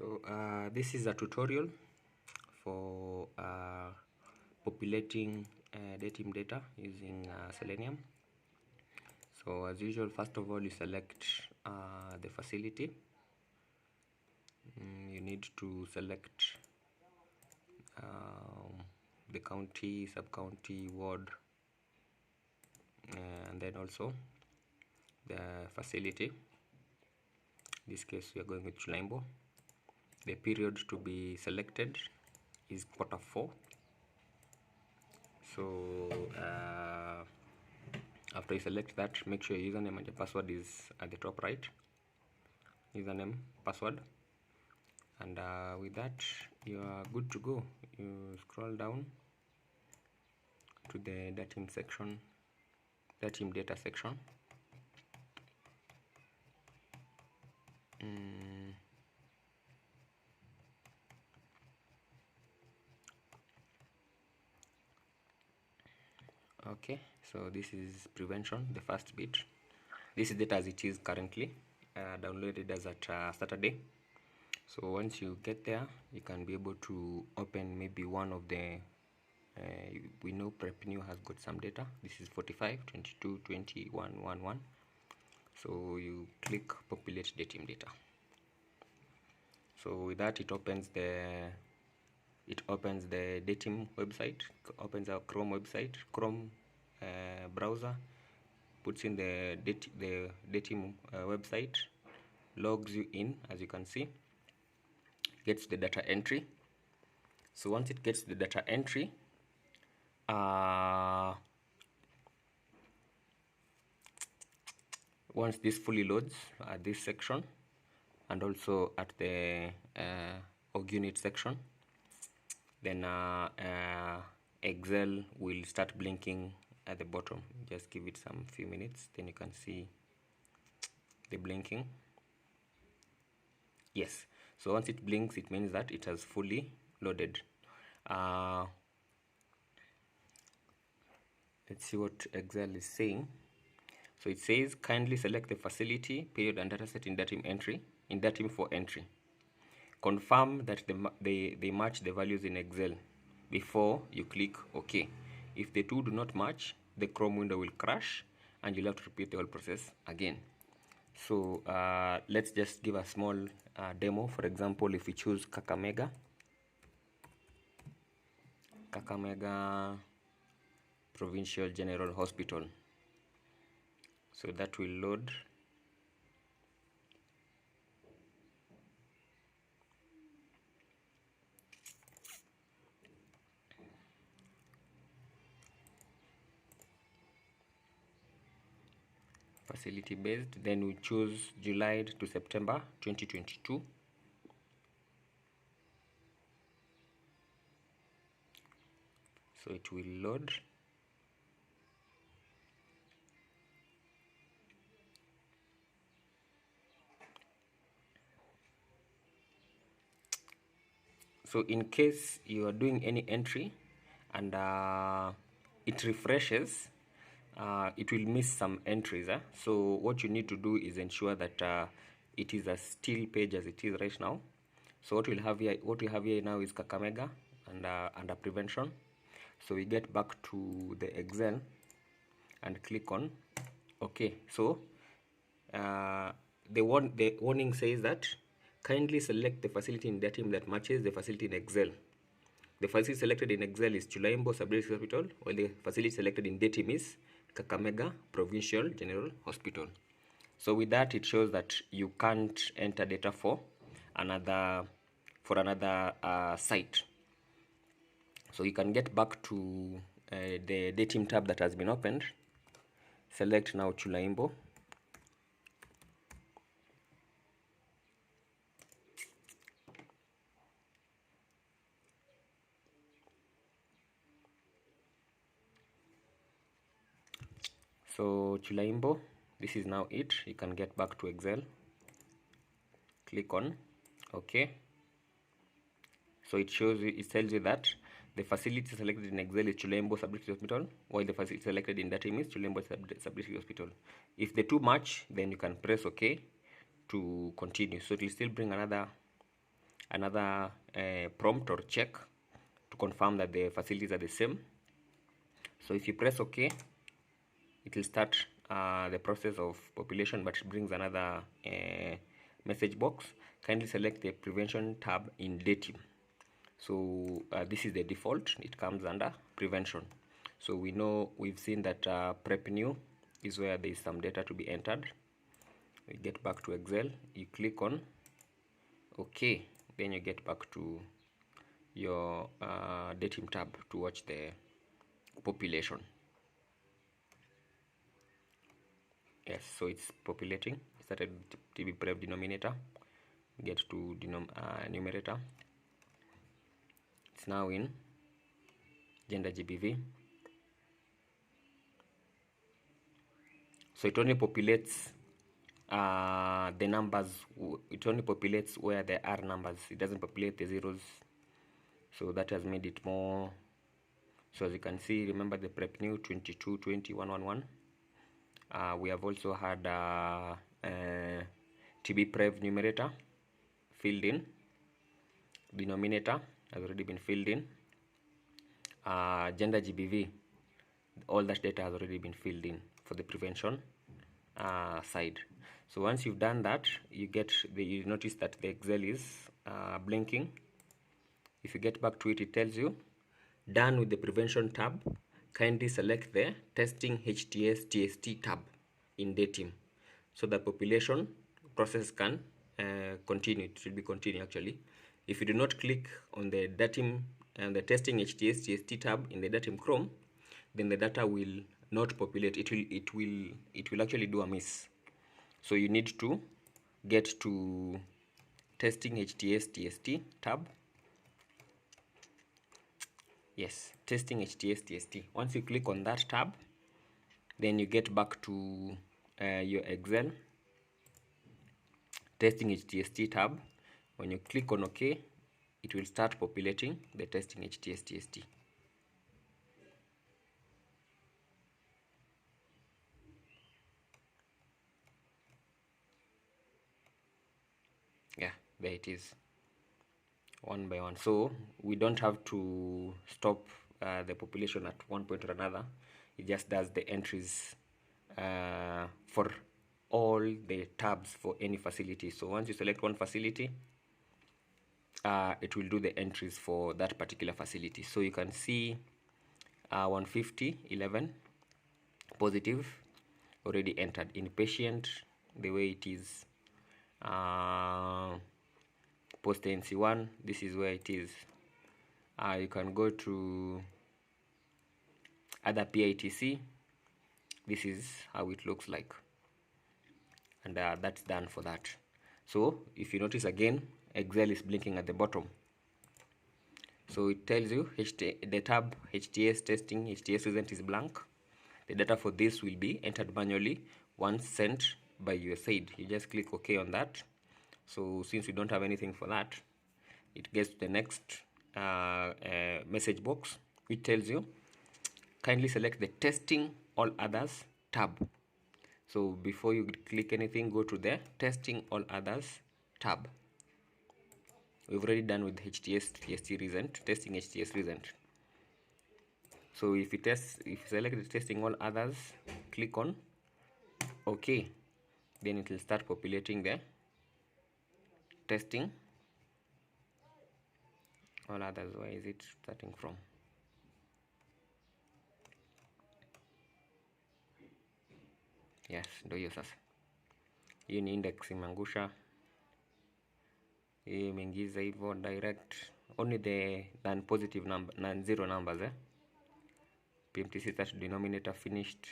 So this is a tutorial for populating DATIM data using Selenium. So as usual, first of all, you select the facility. You need to select the county, sub-county, ward, and then also the facility. In this case, we are going with Chulaimbo. The period to be selected is Q4. So after you select that, make sure your username and your password is at the top right. Username, password, and with that you are good to go. You scroll down to the DATIM section, DATIM data section. Okay, so this is prevention, the first bit. This is data as it is currently, downloaded as at Saturday. So once you get there, you can be able to open maybe one of the we know Prep New has got some data. This is 45, 22, 21, 11. So you click populate DATIM data. So with that, it opens the DATIM website, opens our Chrome website, Chrome browser, puts in the DATIM website, logs you in, as you can see, gets the data entry. So once it gets the data entry, once this fully loads at this section and also at the org unit section, then Excel will start blinking at the bottom. Just give it some few minutes, then you can see the blinking. Yes, so once it blinks, it means that it has fully loaded. Let's see what Excel is saying. So it says, kindly select the facility, period, and dataset in DATIM for entry. Confirm that they match the values in Excel before you click OK. If the two do not match, the Chrome window will crash and you'll have to repeat the whole process again. So let's just give a small demo. For example, if we choose Kakamega Provincial General Hospital, so that will load. Facility based, then we choose July to September 2022. So it will load. So in case you are doing any entry and it refreshes, it will miss some entries. So what you need to do is ensure that it is a still page as it is right now. So what we have here now is Kakamega and under prevention. So we get back to the Excel and click on OK. So the warning says that kindly select the facility in DATIM that matches the facility in Excel. The facility selected in Excel is Chulaimbo Sub-District Hospital, while the facility selected in DATIM is Kakamega Provincial General Hospital. So with that, it shows that you can't enter data for another site. So you can get back to the DATIM tab that has been opened. Select now Chulaimbo. So Chulaimbo, this is now it. You can get back to Excel. Click on OK. So it tells you that the facility selected in Excel is Chulaimbo Sub-District Hospital, while the facility selected in DATIM is Chulaimbo Sub-District Hospital. If the two match, then you can press OK to continue. So it will still bring another another prompt or check to confirm that the facilities are the same. So if you press OK, it will start the process of population, but it brings another message box. Kindly select the prevention tab in DATIM. So this is the default, it comes under prevention. So we've seen that prep new is where there is some data to be entered. We get back to Excel, you click on OK, then you get back to your DATIM tab to watch the population. Yes, so it's populating. It started TB prep denominator, get to numerator. It's now in gender GBV. So it only populates the numbers. It only populates where there are numbers. It doesn't populate the zeros. So that has made it more. So as you can see, remember the prep new 22 20 111. We have also had TB prep numerator filled in. Denominator has already been filled in. Gender GBV, all that data has already been filled in for the prevention side. So once you've done that, you notice that the Excel is blinking. If you get back to it, it tells you done with the prevention tab. Kindly select the testing HTS TST tab in DATIM, so the population process can continue. It should be continue actually. If you do not click on the DATIM and the testing HTS TST tab in the DATIM Chrome, then the data will not populate. It will actually do a miss. So you need to get to testing HTS TST tab. Yes, testing HTS TST. Once you click on that tab, then you get back to your Excel testing HTST tab. When you click on OK, it will start populating the testing HTS TST. Yeah, there it is, one by one. So we don't have to stop the population at one point or another. It just does the entries for all the tabs for any facility. So once you select one facility, it will do the entries for that particular facility. So you can see 150 11 positive already entered. Inpatient, the way it is, post NC1, this is where it is. You can go to other PITC. This is how it looks like, and that's done for that. So if you notice again, Excel is blinking at the bottom. So it tells you the tab HTS testing HTS result is blank. The data for this will be entered manually once sent by USAID. You just click OK on that. So since we don't have anything for that, it gets to the next message box. It tells you kindly select the testing all others tab. So before you click anything, go to the testing all others tab. We've already done with HTS TST result, testing HTS result. So if you select the testing all others, click on OK, then it will start populating the testing all others. Where is it starting from? Yes, ndio hiyo sasa. Hii ni index imeangusha, hii imeingiza hivyo direct only the non-positive number, non-zero numbers PMTC start denominator finished,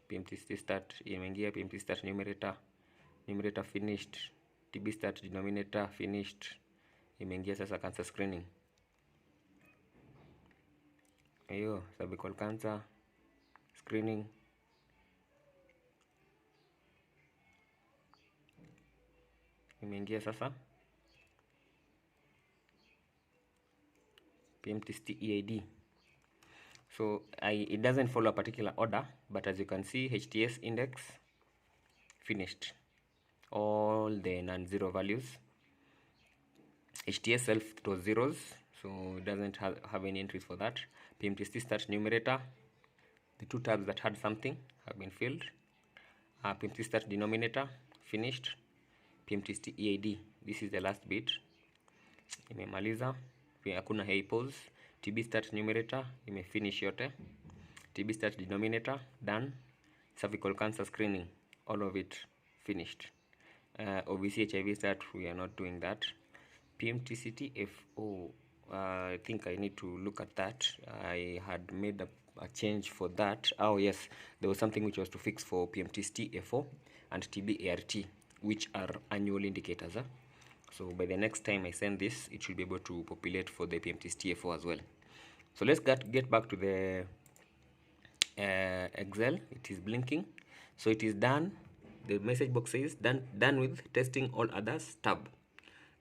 PMTC start imeingia, PMTC start numerator finished, TB start denominator finished, imeingia sasa cancer screening. Hiyo cervical cancer screening, imeingia sasa PMTC EAD. So it doesn't follow a particular order, but as you can see, HTS index finished, all the non-zero values HTS self, it was zeros, so it doesn't have any entries for that. PMTST start numerator, the two tabs that had something have been filled. PMTST start denominator, finished. PMTST EID, this is the last bit, imemaliza, hakuna hypos. TB start numerator, imefinish yote. TB start denominator, done. Cervical cancer screening, all of it finished. Obviously HIV start, we are not doing that. PMTCT-FO, I think I need to look at that. I had made a change for that. Oh yes, there was something which was to fix for PMTCT-FO and TB-ART, which are annual indicators. So by the next time I send this, it should be able to populate for the PMTCT-FO as well. So let's get back to the Excel. It is blinking, so it is done. The message box says done with testing all others tab.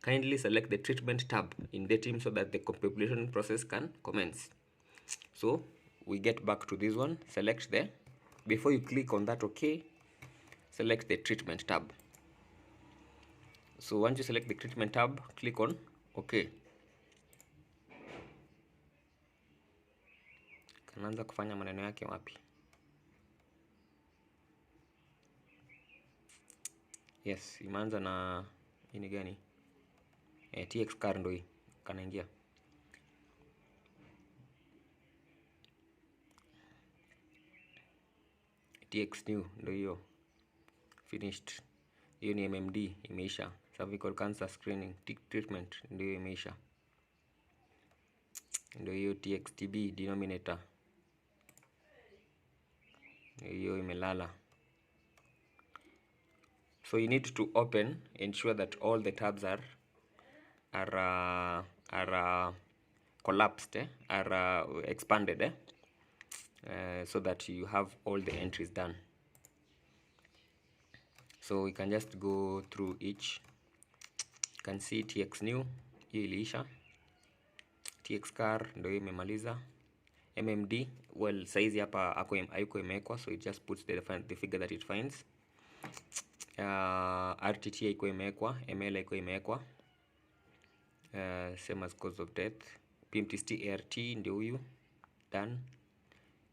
Kindly select the treatment tab in DATIM so that the population process can commence. So we get back to this one. Select there. Before you click on that OK, select the treatment tab. So once you select the treatment tab, click on OK. Kanaanza kufanya maneno yake wapi? Yes, imeanza na ini gani? TX car ndo hii kanaingia. TX new ndo hiyo. Finished. Hiyo ni MMD imeisha. Cervical cancer screening treatment ndio imeisha. Ndio hiyo TXTB denominator. Hiyo imelala. So you need to ensure that all the tabs are collapsed, are expanded, so that you have all the entries done. So we can just go through each. You can see TX new, hiyo iliisha. TX car ndio imemaliza. MMD, well, size hapa haiko imewekwa, so it just puts the figure that it finds. RTT haiko imewekwa, ML haiko imewekwa. Same as cause of death. PMTST ART ndio huyu, done.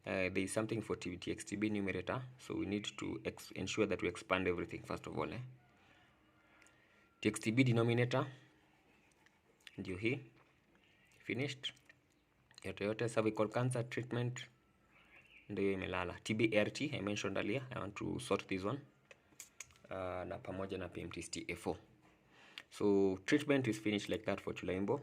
There is something for TXTB numerator, so we need to ensure that we expand everything first of all. TXTB denominator ndio hii, finished. Yote cervical cancer treatment ndio imelala. TB-ART I mentioned earlier, I want to sort this one, na pamoja na PMTCT-FO. So treatment is finished like that for Chulaimbo.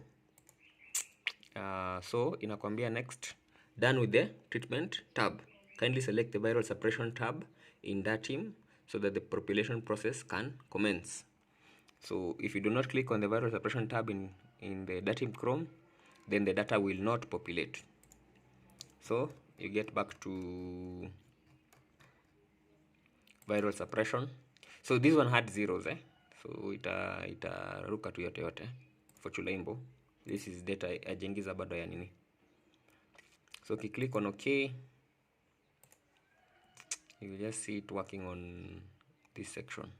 So inakwambia next, done with the treatment tab. Kindly select the viral suppression tab in DATIM so that the population process can commence. So if you do not click on the viral suppression tab in the DATIM Chrome, then the data will not populate. So you get back to viral suppression. So this one had zeros, so itaruka tu yote for Chulaimbo. This is data ajengiza bado ya nini. So if you click on OK, you will just see it working on this section.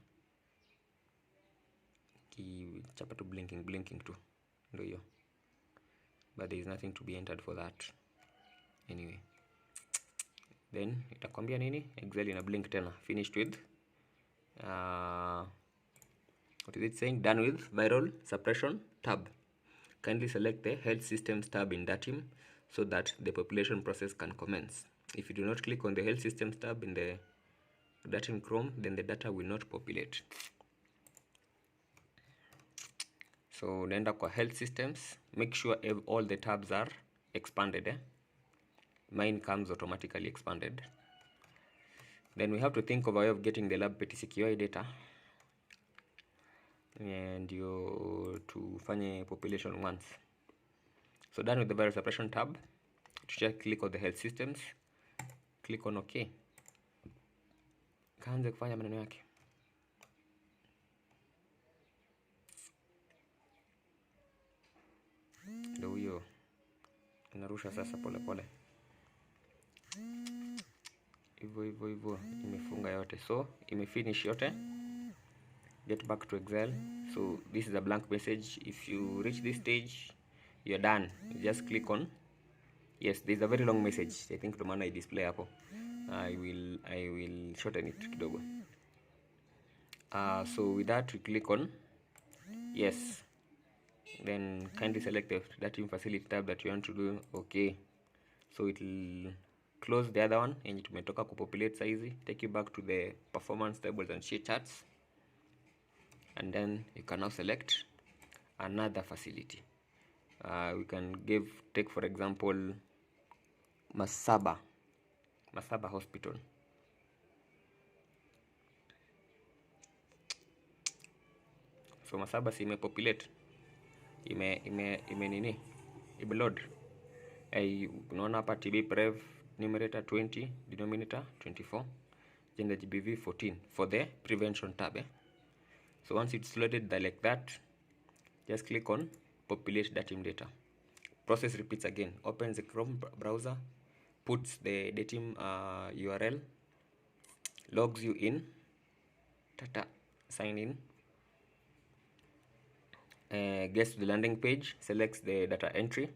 Chapa to blinking too, ndio hiyo. But there is nothing to be entered for that. Anyway, then itakwambia nini? Excel ina blink tena. Finished with what is it saying? Done with viral suppression tab. Kindly select the health systems tab in DATIM so that the population process can commence. If you do not click on the health systems tab in the DATIM Chrome, then the data will not populate. So unaenda kwa health systems, make sure all the tabs are expanded. Mine comes automatically expanded. Then we have to think of a way of getting the lab PTCQI data, and you to fanye population once. So done with the viral suppression tab, just click on the health systems, click on OK. Kaanze kufanya maneno yake. Ndio huyo inarusha sasa pole hivyo imefunga yote, so imefinish yote. get back to Excel. So this is a blank message. If you reach this stage, you're done. You just click on yes. There's a very long message. I think the I display hapo. I will shorten it kidogo. So with that we click on yes, then kindly select the DATIM facility tab that you want to do okay. So it will close the other one and tumetoka kupopulate size, take you back to the performance tables and sheet charts, and then you can now select another facility. We can take for example Masaba Hospital. So Masaba si imepopulate, ime load. Unaona hapa TB prev numerator 20, denominator 24, gender GBV 14 for the prevention tab. So once it's loaded like that, just click on populate DATIM data. Process repeats again. Opens the Chrome browser, puts the DATIM URL, logs you in, sign in, gets to the landing page, selects the data entry,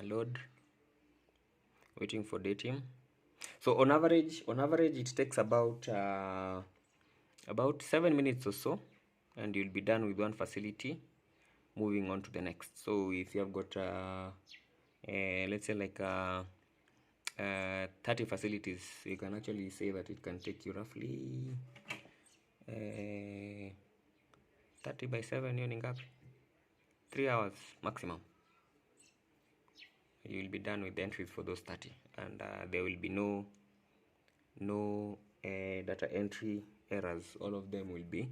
load, waiting for DATIM. So on average it takes about 7 minutes or so, and you'll be done with one facility, moving on to the next. So if you have got let's say like 30 facilities, you can actually say that it can take you roughly 30 by 7, hiyo ni ngapi? 3 hours maximum. You will be done with the entries for those 30, and there will be no data entry errors. All of them will be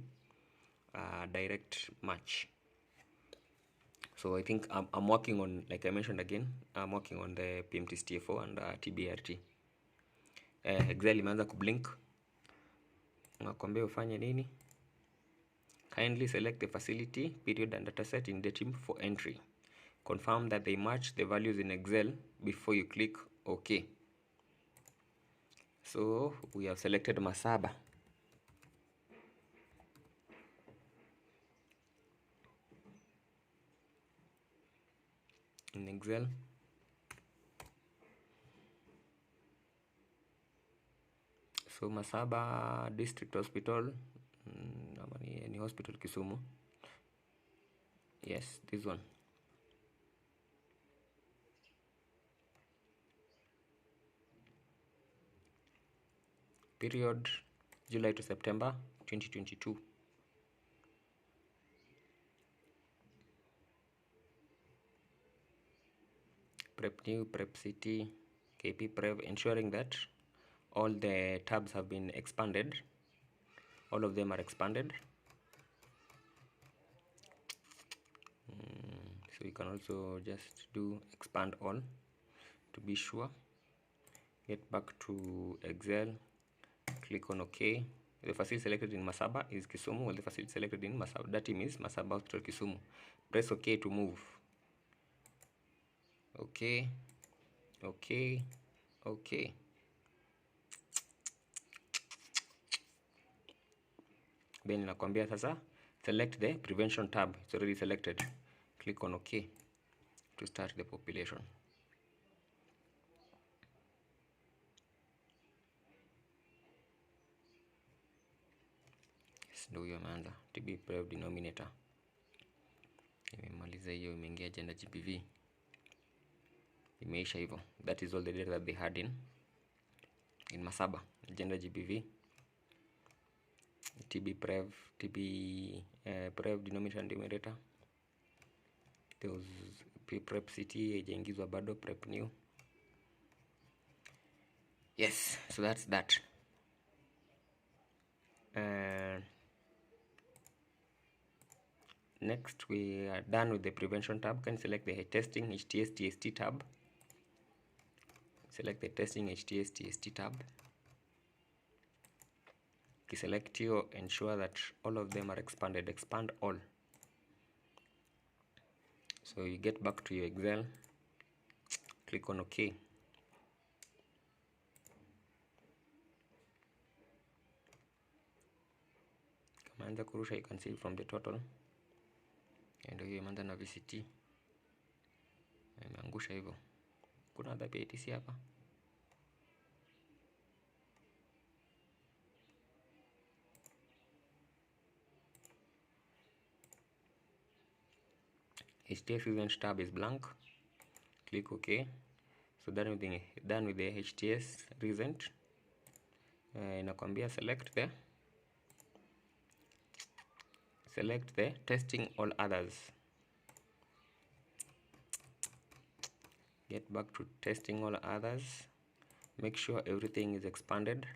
direct match. So I think I'm working on, like I mentioned again, I'm working on the PMTSTF4 and TBRT. Excel imeanza kublink, nakwambia ufanye nini. Kindly select the facility, period and dataset in DATIM for entry. Confirm that they match the values in Excel before you click OK. So we have selected Masaba. In Excel. So Masaba District Hospital, any hospital Kisumu. Yes, this one. Period July to September 2022. Prep new, prep city, KP prev, ensuring that all the tabs have been expanded. All of them are expanded. So you can also just do expand all to be sure. Get back to Excel, click on OK. The facility selected in Masaba is Kisumu, while the facility selected in Masaba DATIM is Masaba Hospital Kisumu. Press OK to move. OK, OK, OK. Then nakwambia sasa select the prevention tab. It's already selected. Click on OK to start the population. Ndio hiyo imeanza. TB prev denominator imemaliza hiyo, imeingia gender GBV, imeisha hivyo. That is all the data that they had in Masaba. Gender GBV, TB prev, prev denominator and numerator. There was prep city haijaingizwa bado, prep new. Yes, so that's that. Next we are done with the prevention tab. Can select the testing HTS TST tab. Select the testing HTS TST tab. Select you, ensure that all of them are expanded. Expand all. So you get back to your Excel, click on OK. Kama kurusha, you can see from the total, ndio hiyo imeanza na VCT, imeangusha hivyo. Kuna DATIM hapa. HTS event tab is blank. Click OK. So done with the HTS recent. Inakwambia select the testing all others. Get back to testing all others. Make sure everything is expanded.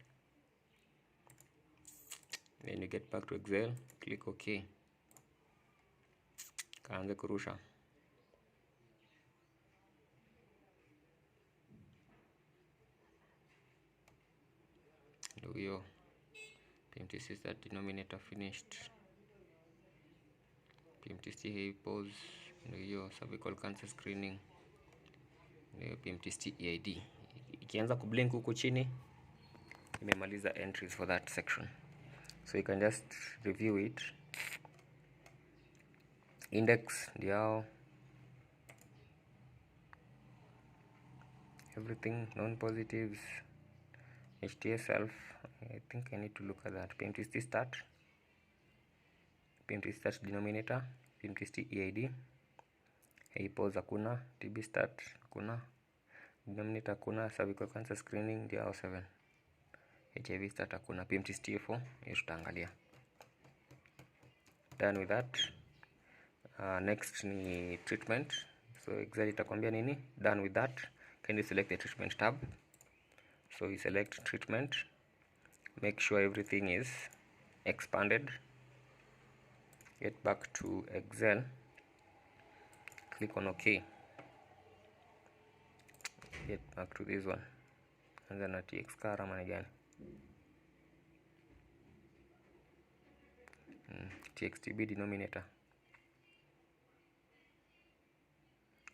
Then you get back to Excel, click OK. Kaanze kurusha. Ndio hiyo. PMTC that denominator finished. PMTC hii pause. Ndio hiyo cervical cancer screening. Ndio PMTC EID. Ikianza kublink huku chini, imemaliza entries for that section. So you can just review it. Index ndio everything, non-positives, HTS self. I think I need to look at that. PMTC start denominator, PMTC EID, pause hakuna, TB start hakuna, denominator hakuna, cervical cancer screening ndio 7, HIV start hakuna, PMTC 4 hiyo tutaangalia. Done with that. Next ni treatment. So exactly itakwambia nini? Done with that. Can you select the treatment tab? So you select treatment. Make sure everything is expanded. Get back to Excel. Click on OK. Get back to this one. And then TX car ama gani? TXTB denominator.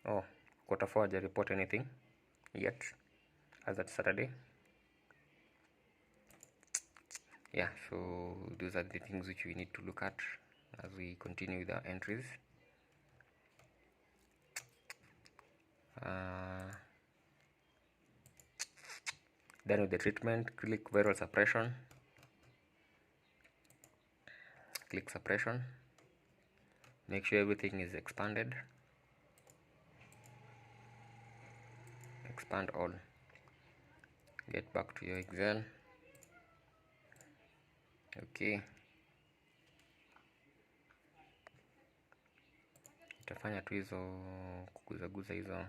Oh, quarter 4 haja report anything yet as at Saturday. Yeah, so those are the things which we need to look at as we continue with our entries. Then with the treatment, click viral suppression. Click suppression. Make sure everything is expanded. Expand all. Get back to your Excel. Okay. Itafanya tu hizo kuguzaguza hizo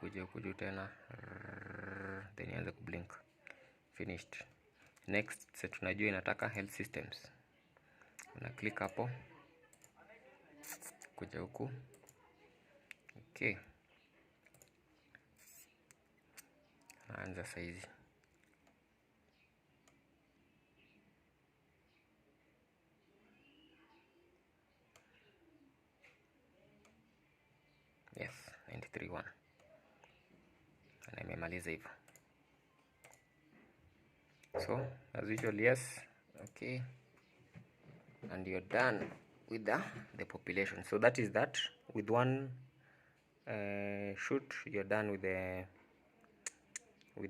hivyo kuja tena, then ianze kublink. Finished. Next set tunajua inataka health systems. Una click hapo, kuja huku. Okay, anza saizi. Yes, 93.1. Na imemaliza hivyo. So as usual, yes. Okay, and you're done with the population. So that is that. With one shoot, you're done with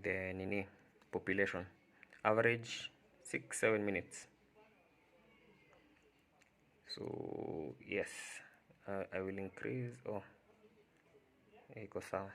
the nini population. Average 6-7 minutes. So yes, I will increase. Oh, iko sawa.